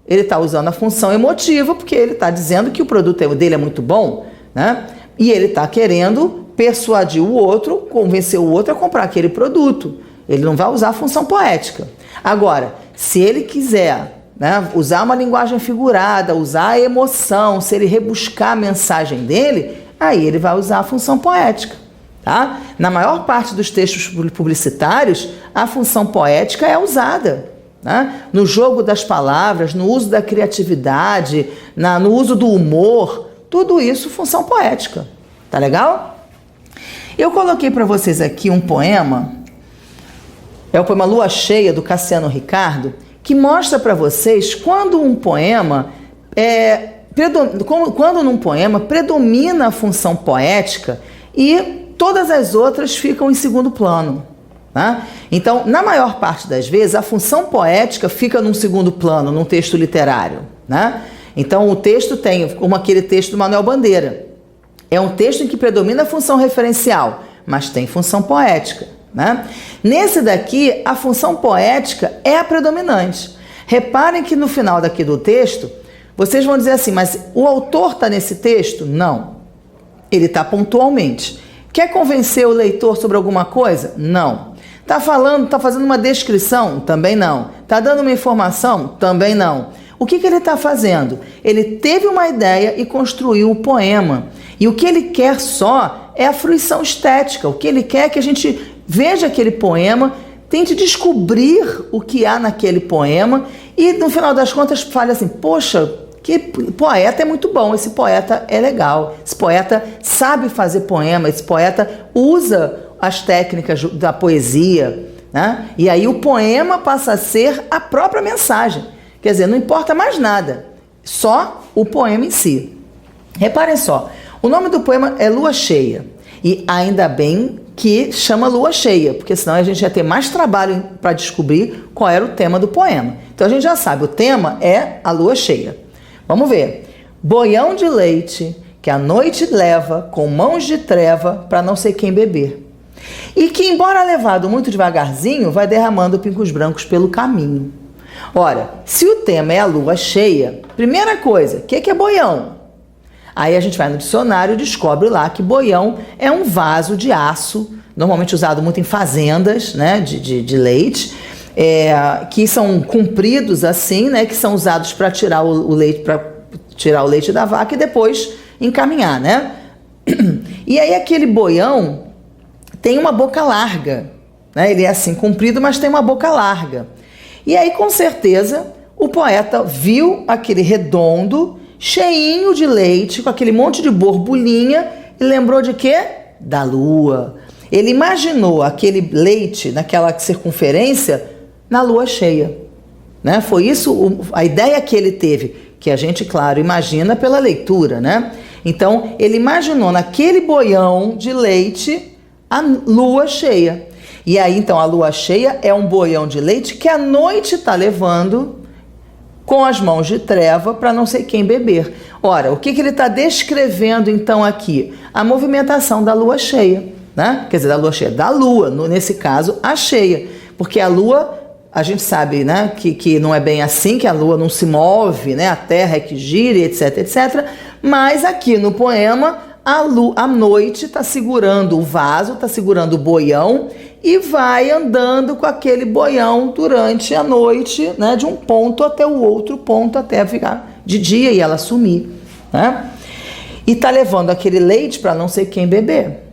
A: Ele está usando a função emotiva porque ele está dizendo que o produto dele é muito bom, né? E ele está querendo persuadir o outro, convencer o outro a comprar aquele produto. Ele não vai usar a função poética. Agora, se ele quiser, né, usar uma linguagem figurada, usar a emoção, se ele rebuscar a mensagem dele, aí ele vai usar a função poética, tá? Na maior parte dos textos publicitários, a função poética é usada, né? No jogo das palavras, no uso da criatividade, no uso do humor, tudo isso função poética, tá legal? Eu coloquei para vocês aqui um poema, é o poema Lua Cheia, do Cassiano Ricardo, que mostra para vocês quando num poema predomina a função poética e todas as outras ficam em segundo plano, né? Então, na maior parte das vezes, a função poética fica num segundo plano, num texto literário, né? Então, o texto tem, como aquele texto do Manuel Bandeira, é um texto em que predomina a função referencial, mas tem função poética, né? Nesse daqui, a função poética é a predominante. Reparem que no final daqui do texto, vocês vão dizer assim, mas o autor está nesse texto? Não. Ele está pontualmente. Quer convencer o leitor sobre alguma coisa? Não. Está fazendo uma descrição? Também não. Está dando uma informação? Também não. O que ele está fazendo? Ele teve uma ideia e construiu o poema. E o que ele quer só é a fruição estética. O que ele quer é que a gente veja aquele poema, tente descobrir o que há naquele poema e, no final das contas, fale assim, poxa, que poeta é muito bom, esse poeta é legal, esse poeta sabe fazer poema, esse poeta usa as técnicas da poesia, né? E aí o poema passa a ser a própria mensagem. Quer dizer, não importa mais nada, só o poema em si. Reparem só, o nome do poema é Lua Cheia, e ainda bem que chama Lua Cheia, porque senão a gente ia ter mais trabalho para descobrir qual era o tema do poema. Então a gente já sabe, o tema é a lua cheia. Vamos ver. Boião de leite que a noite leva com mãos de treva para não sei quem beber. E que, embora levado muito devagarzinho, vai derramando pingos brancos pelo caminho. Ora, se o tema é a lua cheia, primeira coisa, o que é boião? Aí a gente vai no dicionário e descobre lá que boião é um vaso de aço, normalmente usado muito em fazendas, né, de leite, que são compridos assim, né, que são usados para tirar o leite da vaca e depois encaminhar, né? E aí aquele boião tem uma boca larga, né? Ele é assim comprido, mas tem uma boca larga. E aí com certeza o poeta viu aquele redondo, cheinho de leite, com aquele monte de borbulhinha e lembrou de quê? Da lua. Ele imaginou aquele leite naquela circunferência na lua cheia, né? Foi isso a ideia que ele teve, que a gente, claro, imagina pela leitura, né? Então, ele imaginou naquele boião de leite a lua cheia. E aí, então, a lua cheia é um boião de leite que a noite está levando com as mãos de treva para não sei quem beber. Ora, o que ele está descrevendo, então, aqui? A movimentação da lua cheia, né? Quer dizer, da lua cheia, da lua, nesse caso, a cheia. Porque a lua... A gente sabe, né, que não é bem assim, que a lua não se move, né, a terra é que gira, etc, etc. Mas aqui no poema, a noite está segurando o vaso, está segurando o boião e vai andando com aquele boião durante a noite, né, de um ponto até o outro ponto, até ficar de dia e ela sumir, né? E está levando aquele leite para não sei quem beber.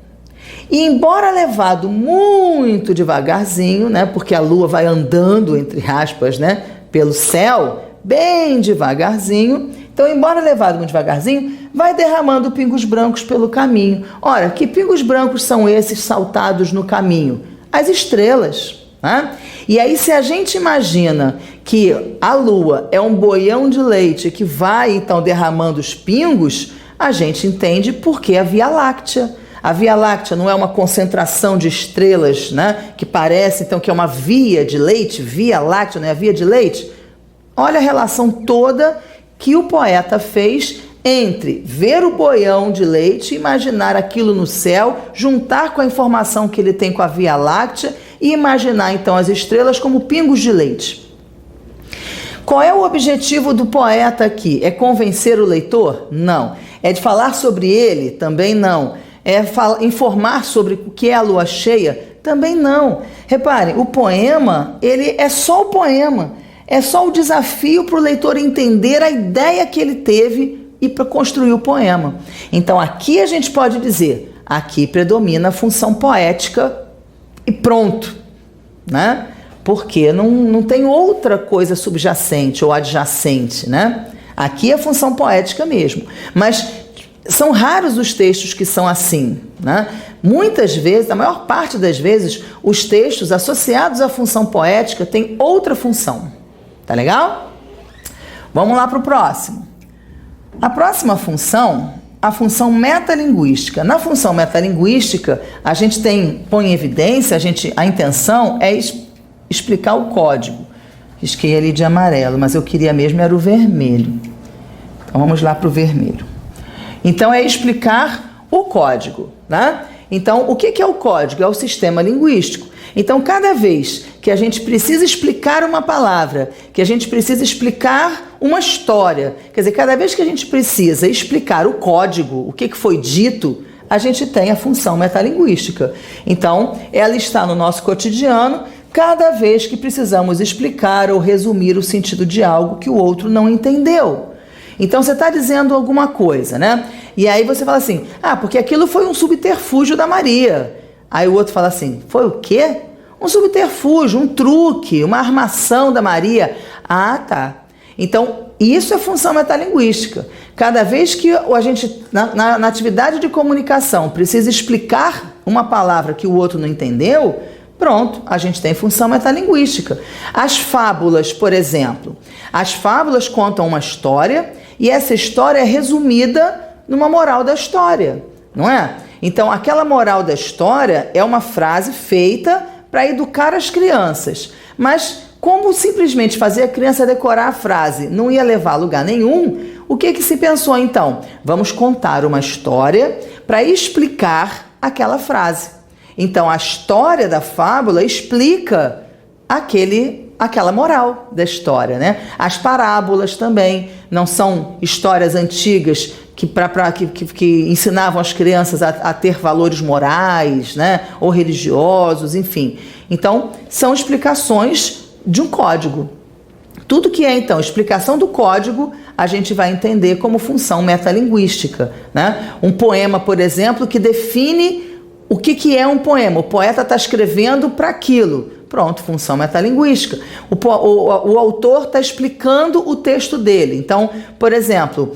A: E embora levado muito devagarzinho, né, porque a lua vai andando, entre aspas, né, pelo céu, bem devagarzinho, então embora levado muito devagarzinho, vai derramando pingos brancos pelo caminho. Ora, que pingos brancos são esses saltados no caminho? As estrelas, né? E aí se a gente imagina que a lua é um boião de leite que vai então derramando os pingos, a gente entende por que a Via Láctea. A Via Láctea não é uma concentração de estrelas, né, que parece então que é uma via de leite, Via Láctea, não é a via de leite? Olha a relação toda que o poeta fez entre ver o boião de leite, imaginar aquilo no céu, juntar com a informação que ele tem com a Via Láctea e imaginar então as estrelas como pingos de leite. Qual é o objetivo do poeta aqui? É convencer o leitor? Não. É de falar sobre ele? Também não. É informar sobre o que é a lua cheia? Também não. Reparem, o poema, ele é só o poema. É só o desafio para o leitor entender a ideia que ele teve e para construir o poema. Então aqui a gente pode dizer, aqui predomina a função poética e pronto, né? Porque não tem outra coisa subjacente ou adjacente, né? Aqui é a função poética mesmo. Mas são raros os textos que são assim, né? Muitas vezes, a maior parte das vezes, os textos associados à função poética têm outra função. Tá legal? Vamos lá para o próximo. A próxima função, a função metalinguística. Na função metalinguística, a gente põe em evidência, a intenção é explicar o código. Risquei ali de amarelo, mas eu queria mesmo era o vermelho. Então vamos lá para o vermelho. Então é explicar o código, né? Então o que é o código? É o sistema linguístico. Então cada vez que a gente precisa explicar uma palavra, que a gente precisa explicar uma história, quer dizer, cada vez que a gente precisa explicar o código, o que foi dito, a gente tem a função metalinguística. Então ela está no nosso cotidiano cada vez que precisamos explicar ou resumir o sentido de algo que o outro não entendeu. Então você está dizendo alguma coisa, né? E aí você fala assim, porque aquilo foi um subterfúgio da Maria. Aí o outro fala assim, foi o quê? Um subterfúgio, um truque, uma armação da Maria. Ah, tá. Então, isso é função metalinguística. Cada vez que a gente, na atividade de comunicação, precisa explicar uma palavra que o outro não entendeu, pronto, a gente tem função metalinguística. As fábulas, por exemplo. As fábulas contam uma história e essa história é resumida numa moral da história, não é? Então, aquela moral da história é uma frase feita para educar as crianças. Mas, como simplesmente fazer a criança decorar a frase não ia levar a lugar nenhum, o que se pensou então? Vamos contar uma história para explicar aquela frase. Então, a história da fábula explica aquele aquela moral da história, né? As parábolas também não são histórias antigas que ensinavam as crianças a ter valores morais, né? Ou religiosos, enfim. Então, são explicações de um código. Tudo que é, então, explicação do código, a gente vai entender como função metalinguística, né? Um poema, por exemplo, que define o que é um poema. O poeta está escrevendo para aquilo. Pronto, função metalinguística. O autor está explicando o texto dele. Então, por exemplo,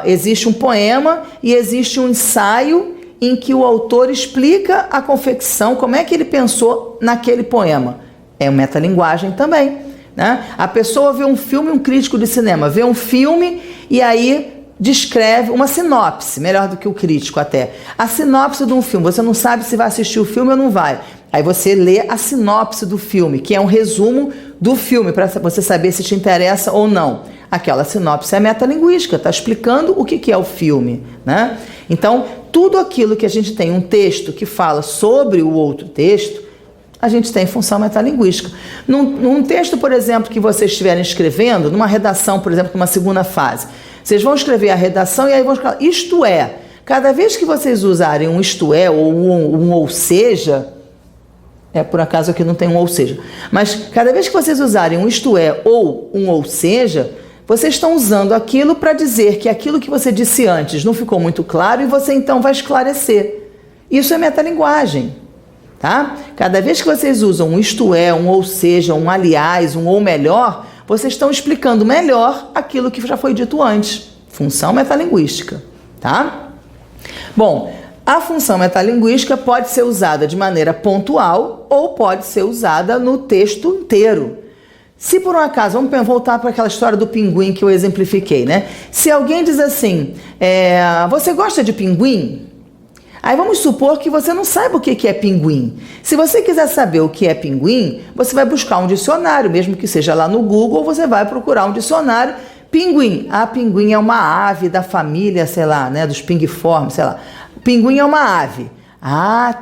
A: existe um poema e existe um ensaio em que o autor explica a confecção, como é que ele pensou naquele poema. É uma metalinguagem também, né? A pessoa vê um filme, um crítico de cinema, vê um filme e aí descreve uma sinopse, melhor do que o crítico até. A sinopse de um filme, você não sabe se vai assistir o filme ou não vai. Aí você lê a sinopse do filme, que é um resumo do filme, para você saber se te interessa ou não. Aquela sinopse é metalinguística, está explicando o que é o filme, né? Então, tudo aquilo que a gente tem um texto que fala sobre o outro texto, a gente tem função metalinguística. Num texto, por exemplo, que vocês estiverem escrevendo, numa redação, por exemplo, numa segunda fase, vocês vão escrever a redação e aí vão escrever, isto é. Cada vez que vocês usarem um isto é ou um ou seja, por acaso aqui não tem um ou seja, mas cada vez que vocês usarem um isto é ou um ou seja, vocês estão usando aquilo para dizer que aquilo que você disse antes não ficou muito claro e você então vai esclarecer. Isso é metalinguagem, tá? Cada vez que vocês usam um isto é, um ou seja, um aliás, um ou melhor, vocês estão explicando melhor aquilo que já foi dito antes. Função metalinguística, tá? Bom, a função metalinguística pode ser usada de maneira pontual ou pode ser usada no texto inteiro. Se por um acaso, vamos voltar para aquela história do pinguim que eu exemplifiquei, né? Se alguém diz assim, você gosta de pinguim? Aí vamos supor que você não saiba o que é pinguim. Se você quiser saber o que é pinguim, você vai buscar um dicionário, mesmo que seja lá no Google, você vai procurar um dicionário. Pinguim. Pinguim é uma ave da família, sei lá, né, dos pinguiformes, sei lá. Pinguim é uma ave.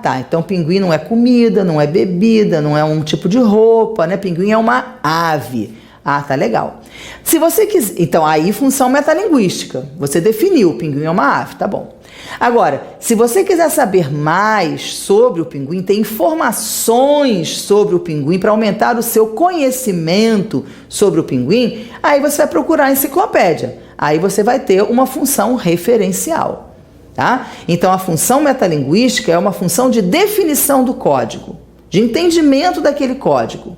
A: Tá. Então pinguim não é comida, não é bebida, não é um tipo de roupa, né? Pinguim é uma ave. Tá legal. Se você quiser... Então, aí função metalinguística. Você definiu, o pinguim é uma ave, tá bom. Agora, se você quiser saber mais sobre o pinguim, tem informações sobre o pinguim para aumentar o seu conhecimento sobre o pinguim, aí você vai procurar a enciclopédia. Aí você vai ter uma função referencial, tá? Então, a função metalinguística é uma função de definição do código, de entendimento daquele código.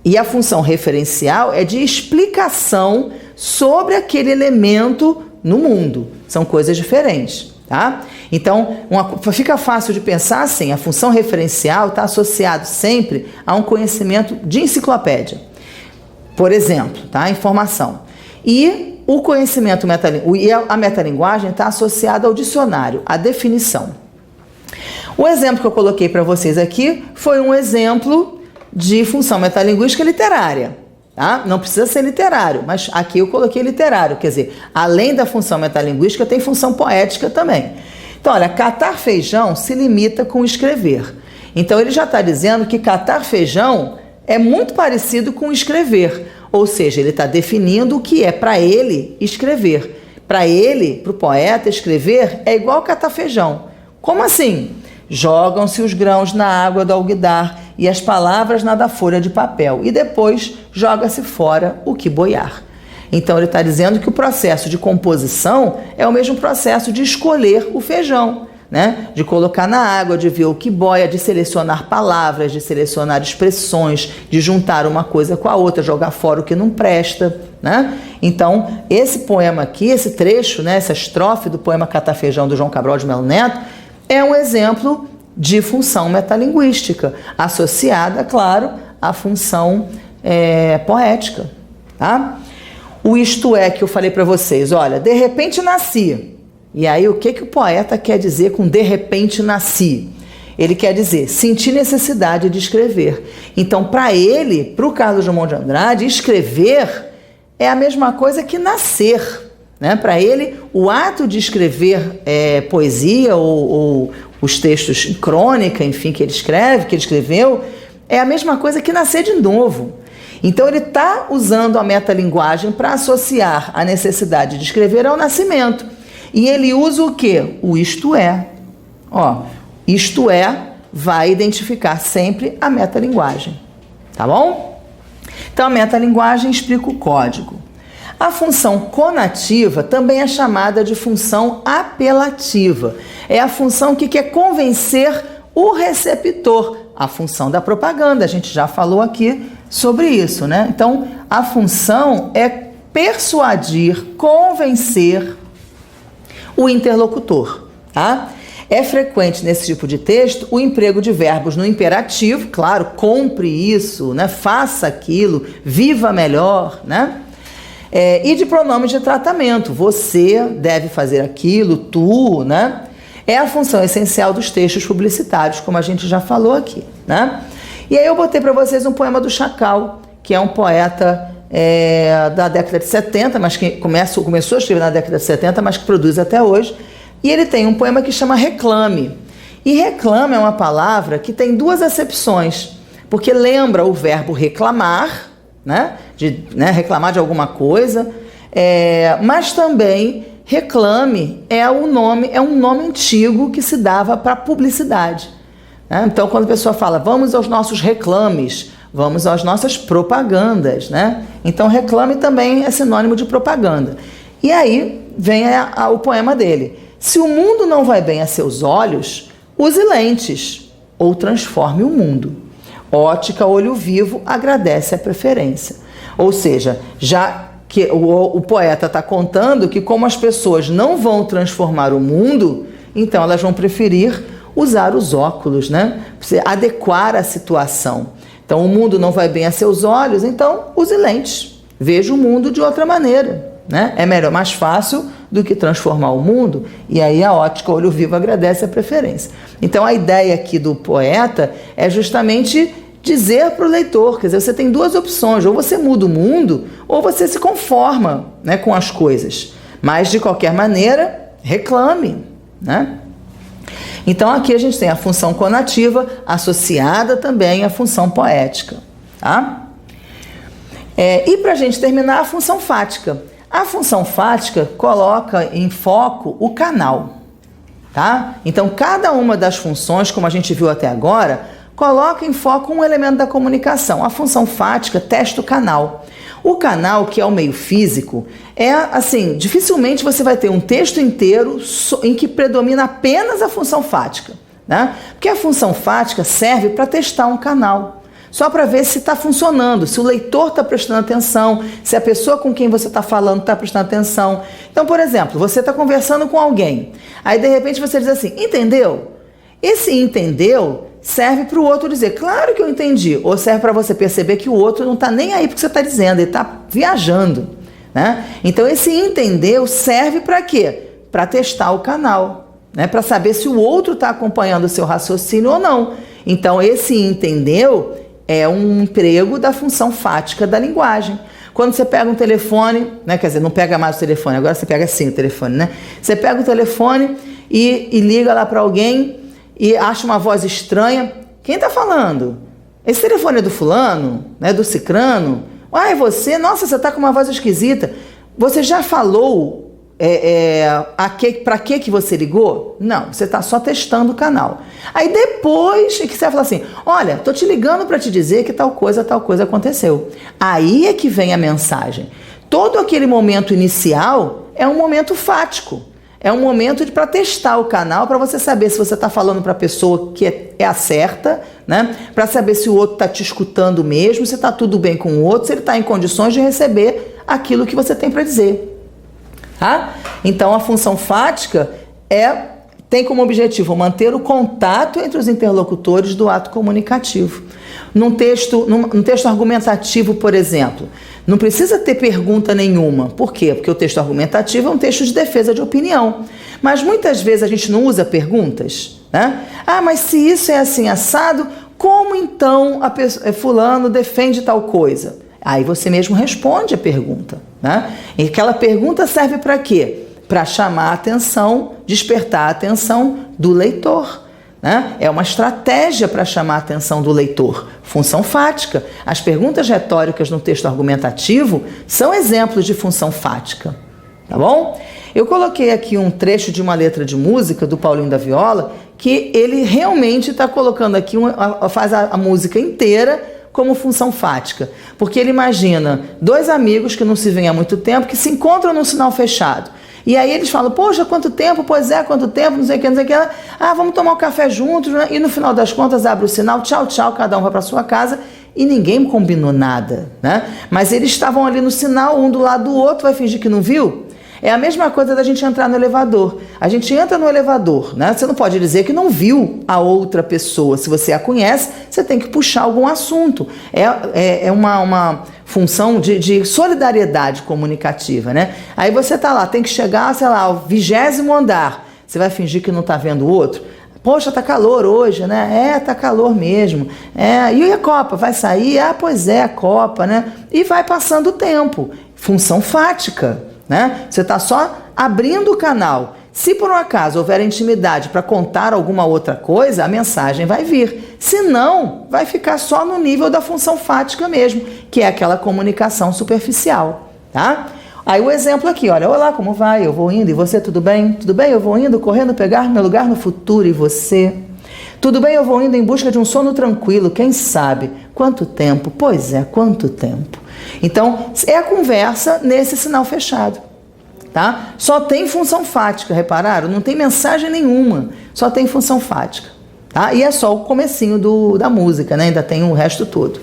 A: E a função referencial é de explicação sobre aquele elemento no mundo. São coisas diferentes, tá? Então, fica fácil de pensar assim, a função referencial está associado sempre a um conhecimento de enciclopédia. Por exemplo, tá? Informação. E o conhecimento a metalinguagem está associada ao dicionário, à definição. O exemplo que eu coloquei para vocês aqui foi um exemplo de função metalinguística literária, tá? Não precisa ser literário, mas aqui eu coloquei literário, quer dizer, além da função metalinguística, tem função poética também. Então, olha, catar feijão se limita com escrever. Então, ele já está dizendo que catar feijão é muito parecido com escrever, ou seja, ele está definindo o que é para ele escrever. Para ele, para o poeta, escrever é igual catar feijão. Como assim? Jogam-se os grãos na água do alguidar e as palavras na da folha de papel, e depois joga-se fora o que boiar. Então ele está dizendo que o processo de composição é o mesmo processo de escolher o feijão, né? De colocar na água, de ver o que boia, de selecionar palavras, de selecionar expressões, de juntar uma coisa com a outra, jogar fora o que não presta, né? Então esse poema aqui, esse trecho, né, essa estrofe do poema Catar Feijão do João Cabral de Melo Neto é um exemplo de função metalinguística, associada, claro, à função poética, tá? O isto é que eu falei para vocês, olha, de repente nasci. E aí o que o poeta quer dizer com de repente nasci? Ele quer dizer, senti necessidade de escrever. Então, para ele, para o Carlos Drummond de Andrade, escrever é a mesma coisa que nascer. Né? Para ele, o ato de escrever poesia ou os textos, crônica, enfim, que ele escreveu, é a mesma coisa que nascer de novo. Então ele está usando a metalinguagem para associar a necessidade de escrever ao nascimento. E ele usa o quê? O isto é. Ó, isto é vai identificar sempre a metalinguagem. Tá bom? Então a metalinguagem explica o código. A função conativa também é chamada de função apelativa. É a função que quer convencer o receptor. A função da propaganda, a gente já falou aqui sobre isso, né? Então, a função é persuadir, convencer o interlocutor, tá? É frequente nesse tipo de texto o emprego de verbos no imperativo, claro, compre isso, né? Faça aquilo, viva melhor, né? E de pronomes de tratamento, você deve fazer aquilo, tu, né? É a função essencial dos textos publicitários, como a gente já falou aqui, né? E aí eu botei para vocês um poema do Chacal, que é um poeta da década de 70, mas que começou a escrever na década de 70, mas que produz até hoje. E ele tem um poema que chama Reclame. E reclame é uma palavra que tem duas acepções, porque lembra o verbo reclamar, né? Reclamar de alguma coisa, mas também reclame é um nome antigo que se dava para publicidade. Né? Então, quando a pessoa fala, vamos aos nossos reclames, vamos às nossas propagandas, né? Então, reclame também é sinônimo de propaganda. E aí vem o poema dele. Se o mundo não vai bem a seus olhos, use lentes ou transforme o mundo. Ótica Olho Vivo agradece a preferência. Ou seja, já que o poeta está contando que como as pessoas não vão transformar o mundo, então elas vão preferir usar os óculos, né? Pra você adequar a situação. Então o mundo não vai bem a seus olhos, então use lentes. Veja o mundo de outra maneira, né? É melhor, mais fácil do que transformar o mundo, e aí a Ótica Olho Vivo agradece a preferência. Então a ideia aqui do poeta é justamente dizer para o leitor, quer dizer, você tem duas opções, ou você muda o mundo, ou você se conforma, né, com as coisas. Mas, de qualquer maneira, reclame, né? Então, aqui a gente tem a função conativa associada também à função poética, tá? E para a gente terminar, a função fática. A função fática coloca em foco o canal, tá? Então, cada uma das funções, como a gente viu até agora, coloca em foco um elemento da comunicação. A função fática testa o canal. O canal, que é o meio físico, assim, dificilmente você vai ter um texto inteiro em que predomina apenas a função fática, né? Porque a função fática serve para testar um canal, só para ver se está funcionando, se o leitor está prestando atenção, se a pessoa com quem você está falando está prestando atenção. Então, por exemplo, você está conversando com alguém, aí de repente você diz assim, entendeu? Esse entendeu serve para o outro dizer, claro que eu entendi, ou serve para você perceber que o outro não está nem aí porque você está dizendo, ele está viajando, né? Então esse entendeu serve para quê? Para testar o canal, né? Para saber se o outro está acompanhando o seu raciocínio ou não. Então esse entendeu é um emprego da função fática da linguagem. Quando você pega um telefone, né? Quer dizer, não pega mais o telefone, agora você pega assim o telefone, né? Você pega o telefone e liga lá para alguém e acha uma voz estranha. Quem está falando? Esse telefone é do fulano? Né? Do cicrano? Ah, é você? Nossa, você está com uma voz esquisita. Você já falou para que você ligou? Não, você está só testando o canal. Aí depois que você vai falar assim, olha, estou te ligando para te dizer que tal coisa aconteceu. Aí é que vem a mensagem. Todo aquele momento inicial é um momento fático. É um momento para testar o canal, para você saber se você está falando para a pessoa que é a certa, né? Para saber se o outro está te escutando mesmo, se está tudo bem com o outro, se ele está em condições de receber aquilo que você tem para dizer. Tá? Então a função fática tem como objetivo manter o contato entre os interlocutores do ato comunicativo. Num texto argumentativo, por exemplo, não precisa ter pergunta nenhuma. Por quê? Porque o texto argumentativo é um texto de defesa de opinião. Mas muitas vezes a gente não usa perguntas, né? Ah, mas se isso é assim assado, como então fulano defende tal coisa? Aí você mesmo responde a pergunta, né? E aquela pergunta serve para quê? Para chamar a atenção, despertar a atenção do leitor. né? É uma estratégia para chamar a atenção do leitor. Função fática. As perguntas retóricas no texto argumentativo são exemplos de função fática. Tá bom? Eu coloquei aqui um trecho de uma letra de música do Paulinho da Viola, que ele realmente está colocando aqui, faz a música inteira como função fática. Porque ele imagina dois amigos que não se veem há muito tempo, que se encontram num sinal fechado. E aí eles falam, poxa, quanto tempo? Pois é, quanto tempo, não sei o que, não sei o que. Ah, vamos tomar um café juntos, né? E no final das contas abre o sinal, tchau, tchau, cada um vai para sua casa. E ninguém combinou nada, né? Mas eles estavam ali no sinal, um do lado do outro, vai fingir que não viu? É a mesma coisa da gente entrar no elevador. A gente entra no elevador, né? Você não pode dizer que não viu a outra pessoa. Se você a conhece, você tem que puxar algum assunto. É uma função de solidariedade comunicativa, né? Aí você tá lá, tem que chegar, sei lá, ao 20º andar. Você vai fingir que não tá vendo o outro? Poxa, tá calor hoje, né? Tá calor mesmo. E a Copa? Vai sair? Ah, pois é, a Copa, né? E vai passando o tempo. Função fática, né? Você está só abrindo o canal. Se por um acaso houver intimidade para contar alguma outra coisa, a mensagem vai vir. Se não, vai ficar só no nível da função fática mesmo, que é aquela comunicação superficial, tá? Aí o exemplo aqui, olha, olá, como vai? Eu vou indo, e você, tudo bem? Tudo bem? Eu vou indo, correndo pegar meu lugar no futuro, e você? Tudo bem, eu vou indo em busca de um sono tranquilo, quem sabe? Quanto tempo? Pois é, quanto tempo? Então, é a conversa nesse sinal fechado, tá? Só tem função fática, repararam? Não tem mensagem nenhuma, só tem função fática, tá? E é só o comecinho da música, né? Ainda tem o resto todo,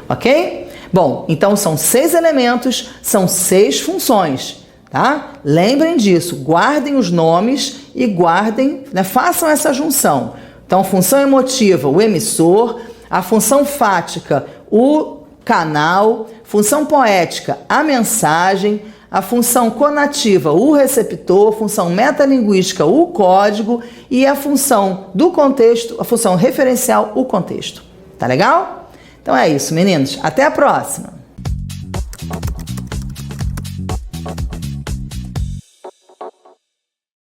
A: ok? Bom, então são 6 elementos, são 6 funções, tá? Lembrem disso, guardem os nomes e guardem, né? Façam essa junção. Então, função emotiva, o emissor, a função fática, o canal, função poética, a mensagem, a função conativa, o receptor, função metalinguística, o código e a função do contexto, a função referencial, o contexto. Tá legal? Então é isso, meninos. Até a próxima!